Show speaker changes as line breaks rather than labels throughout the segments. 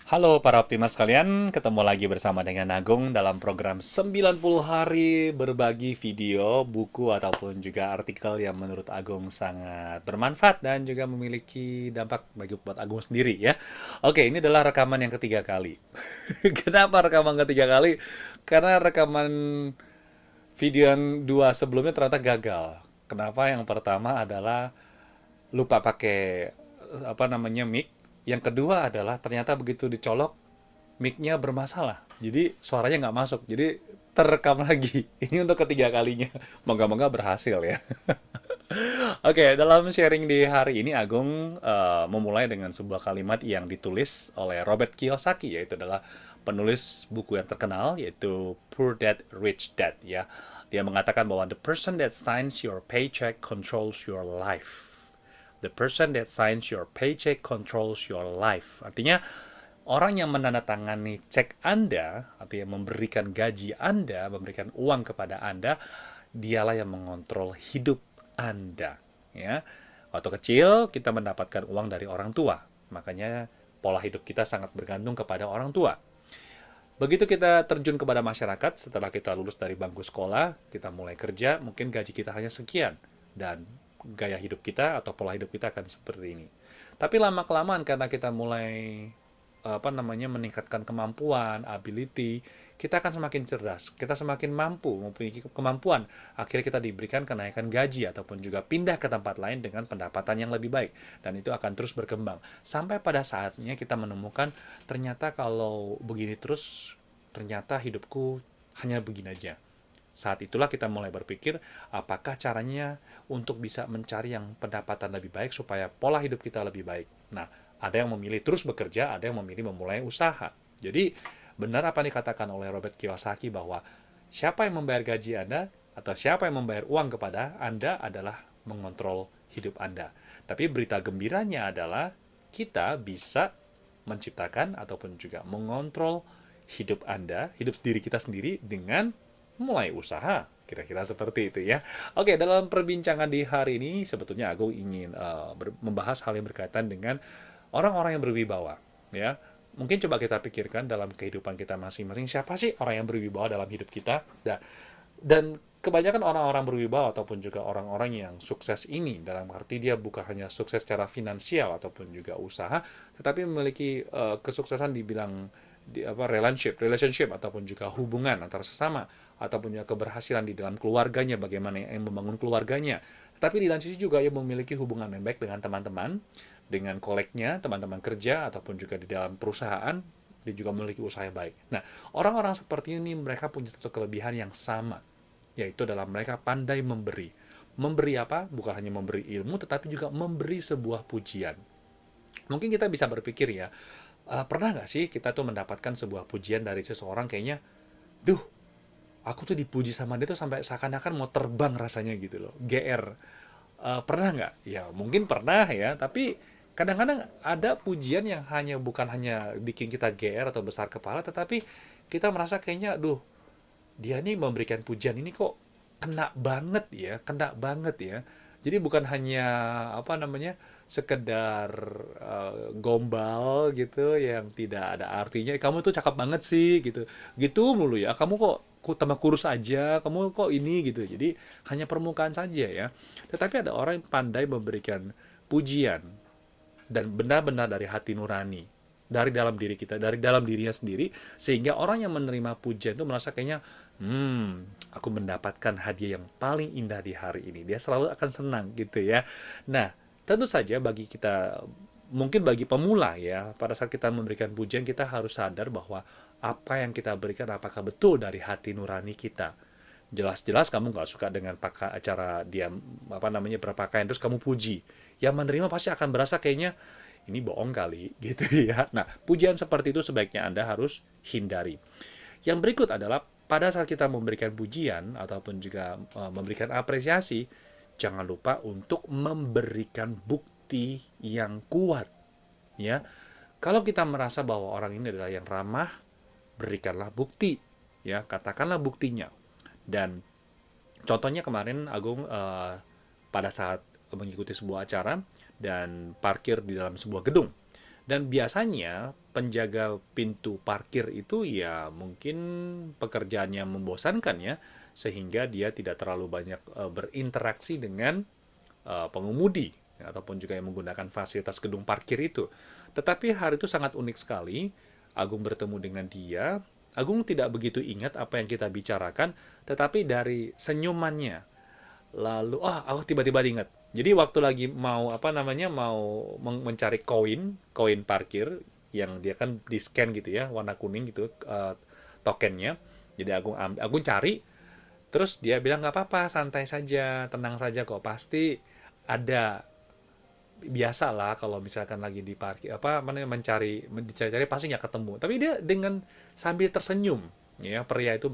Halo para optimas sekalian, ketemu lagi bersama dengan Agung dalam program 90 hari berbagi video, buku ataupun juga artikel yang menurut Agung sangat bermanfaat dan juga memiliki dampak bagi buat Agung sendiri ya. Oke, ini adalah rekaman yang ketiga kali. Kenapa rekaman ketiga kali? Karena rekaman video yang dua sebelumnya ternyata gagal. Kenapa? Yang pertama adalah lupa pakai apa namanya mic. Yang kedua adalah ternyata begitu dicolok mic-nya bermasalah. Jadi suaranya nggak masuk. Jadi terekam lagi. Ini untuk ketiga kalinya. Moga-moga berhasil ya. Oke, dalam sharing di hari ini Agung memulai dengan sebuah kalimat yang ditulis oleh Robert Kiyosaki, yaitu adalah penulis buku yang terkenal yaitu Poor Dad Rich Dad ya. Dia mengatakan bahwa the person that signs your paycheck controls your life. The person that signs your paycheck controls your life. Artinya orang yang menandatangani cek Anda, artinya memberikan gaji Anda, memberikan uang kepada Anda, dialah yang mengontrol hidup Anda. Ya, waktu kecil kita mendapatkan uang dari orang tua, makanya pola hidup kita sangat bergantung kepada orang tua. Begitu kita terjun kepada masyarakat, setelah kita lulus dari bangku sekolah, kita mulai kerja, mungkin gaji kita hanya sekian, dan gaya hidup kita atau pola hidup kita akan seperti ini. Tapi lama-kelamaan karena kita mulai apa namanya meningkatkan kemampuan, ability, kita akan semakin cerdas, kita semakin mampu, mempunyai kemampuan. Akhirnya kita diberikan kenaikan gaji ataupun juga pindah ke tempat lain dengan pendapatan yang lebih baik. Dan itu akan terus berkembang. Sampai pada saatnya kita menemukan ternyata kalau begini terus, ternyata hidupku hanya begini aja. Saat itulah kita mulai berpikir, apakah caranya untuk bisa mencari yang pendapatan lebih baik supaya pola hidup kita lebih baik. Nah, ada yang memilih terus bekerja, ada yang memilih memulai usaha. Jadi, benar apa yang dikatakan oleh Robert Kiyosaki bahwa siapa yang membayar gaji Anda atau siapa yang membayar uang kepada Anda adalah mengontrol hidup Anda. Tapi berita gembiranya adalah kita bisa menciptakan ataupun juga mengontrol hidup Anda, hidup diri kita sendiri dengan mulai usaha. Kira-kira seperti itu ya. Oke, dalam perbincangan di hari ini sebetulnya aku ingin membahas hal yang berkaitan dengan orang-orang yang berwibawa, ya. Mungkin coba kita pikirkan dalam kehidupan kita masing-masing, siapa sih orang yang berwibawa dalam hidup kita? Nah, dan kebanyakan orang-orang berwibawa ataupun juga orang-orang yang sukses ini, dalam arti dia bukan hanya sukses secara finansial ataupun juga usaha, tetapi memiliki kesuksesan dibilang relationship ataupun juga hubungan antar sesama ataupun juga keberhasilan di dalam keluarganya, bagaimana yang membangun keluarganya. Tetapi di lain sisi juga ia memiliki hubungan yang baik dengan teman-teman, dengan kolegnya, teman-teman kerja, ataupun juga di dalam perusahaan, dia juga memiliki usaha yang baik. Nah, orang-orang seperti ini mereka punya satu kelebihan yang sama, yaitu dalam mereka pandai memberi. Memberi apa? Bukan hanya memberi ilmu, tetapi juga memberi sebuah pujian. Mungkin kita bisa berpikir ya, pernah nggak sih kita tuh mendapatkan sebuah pujian dari seseorang kayaknya, duh, aku tuh dipuji sama dia tuh sampai seakan-akan mau terbang rasanya gitu loh, GR. Pernah nggak? Ya mungkin pernah ya, tapi kadang-kadang ada pujian yang bukan hanya bikin kita GR atau besar kepala, tetapi kita merasa kayaknya, duh, dia nih memberikan pujian ini kok kena banget ya. Jadi bukan hanya apa namanya sekedar gombal gitu yang tidak ada artinya. Kamu tuh cakep banget sih gitu, gitu mulu ya. Kamu kok tambah kurus aja, kamu kok ini gitu. Jadi hanya permukaan saja ya. Tetapi ada orang yang pandai memberikan pujian dan benar-benar dari hati nurani, dari dalam diri kita, dari dalam dirinya sendiri, sehingga orang yang menerima pujian itu merasa kayaknya, aku mendapatkan hadiah yang paling indah di hari ini. Dia selalu akan senang gitu ya. Nah, tentu saja bagi kita, mungkin bagi pemula ya, pada saat kita memberikan pujian, kita harus sadar bahwa apa yang kita berikan apakah betul dari hati nurani kita. Jelas-jelas kamu nggak suka dengan cara dia apa namanya berpakaian terus kamu puji, yang menerima pasti akan berasa kayaknya ini bohong kali gitu ya. Nah, pujian seperti itu sebaiknya Anda harus hindari. Yang berikut adalah pada saat kita memberikan pujian ataupun juga memberikan apresiasi, jangan lupa untuk memberikan bukti yang kuat ya. Kalau kita merasa bahwa orang ini adalah yang ramah, berikanlah bukti ya, katakanlah buktinya. Dan contohnya kemarin Agung pada saat mengikuti sebuah acara dan parkir di dalam sebuah gedung. Dan biasanya penjaga pintu parkir itu ya mungkin pekerjaannya membosankan ya, sehingga dia tidak terlalu banyak berinteraksi dengan pengemudi ya, ataupun juga yang menggunakan fasilitas gedung parkir itu. Tetapi hari itu sangat unik sekali. Agung bertemu dengan dia. Agung tidak begitu ingat apa yang kita bicarakan, tetapi dari senyumannya, lalu aku tiba-tiba ingat. Jadi waktu lagi mau apa namanya mau mencari koin parkir yang dia kan di scan gitu ya, warna kuning gitu tokennya. Jadi Agung cari. Terus dia bilang nggak apa-apa, santai saja, tenang saja kok, pasti ada. Biasa lah kalau misalkan lagi di parkir apa namanya mencari pasti nggak ketemu. Tapi dia dengan sambil tersenyum, ya pria itu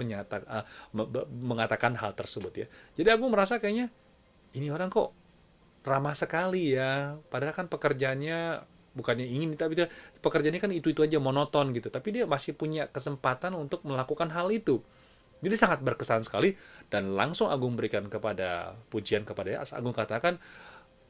mengatakan hal tersebut ya. Jadi aku merasa kayaknya ini orang kok ramah sekali ya. Padahal kan pekerjaannya bukannya ingin, tapi dia pekerjaannya kan itu aja monoton gitu. Tapi dia masih punya kesempatan untuk melakukan hal itu. Jadi sangat berkesan sekali, dan langsung Agung berikan kepada pujian kepada dia. Agung katakan,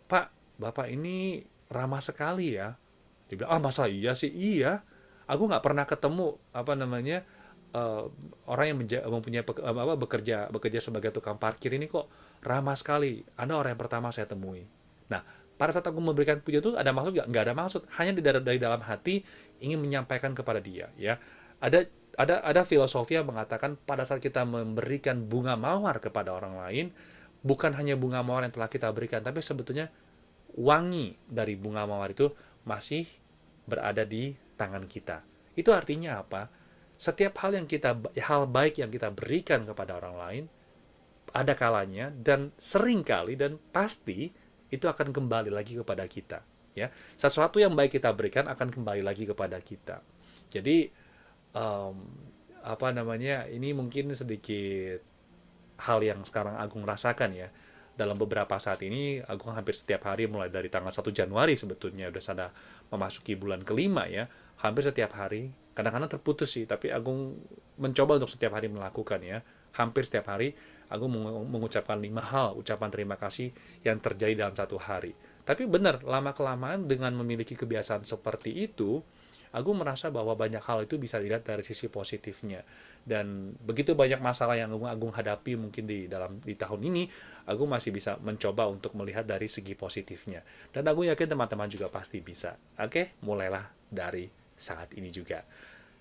Pak, Bapak ini ramah sekali ya. Dia bilang, masa iya sih? Iya. Aku nggak pernah ketemu apa namanya eh, orang yang mempunyai bekerja sebagai tukang parkir ini kok ramah sekali. Anda orang yang pertama saya temui. Nah, pada saat aku memberikan pujian itu ada maksud nggak? Nggak ada maksud. Hanya dari dalam hati ingin menyampaikan kepada dia. Ya, ada ada filosofi yang mengatakan pada saat kita memberikan bunga mawar kepada orang lain, bukan hanya bunga mawar yang telah kita berikan, tapi sebetulnya wangi dari bunga mawar itu masih berada di tangan kita. Itu artinya apa? Setiap hal baik yang kita berikan kepada orang lain, ada kalanya dan sering kali dan pasti itu akan kembali lagi kepada kita. Ya, sesuatu yang baik kita berikan akan kembali lagi kepada kita. Jadi em, apa namanya? Ini mungkin sedikit hal yang sekarang Agung rasakan ya. Dalam beberapa saat ini, Agung hampir setiap hari mulai dari tanggal 1 Januari sebetulnya udah sudah memasuki bulan kelima ya. Hampir setiap hari, kadang-kadang terputus sih, tapi Agung mencoba untuk setiap hari melakukan ya. Hampir setiap hari Agung mengucapkan 5 hal ucapan terima kasih yang terjadi dalam satu hari. Tapi benar, lama-kelamaan dengan memiliki kebiasaan seperti itu, Agung merasa bahwa banyak hal itu bisa dilihat dari sisi positifnya. Dan begitu banyak masalah yang Agung hadapi mungkin di tahun ini, Agung masih bisa mencoba untuk melihat dari segi positifnya. Dan Agung yakin teman-teman juga pasti bisa. Oke, mulailah dari saat ini juga.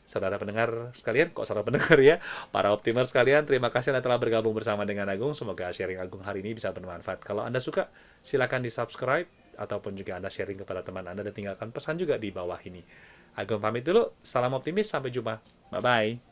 Saudara pendengar sekalian, kok saudara pendengar ya, para optimer sekalian, terima kasih Anda telah bergabung bersama dengan Agung. Semoga sharing Agung hari ini bisa bermanfaat. Kalau Anda suka, silakan di-subscribe, ataupun juga Anda sharing kepada teman Anda dan tinggalkan pesan juga di bawah ini. Agung pamit dulu, salam optimis, sampai jumpa. Bye-bye.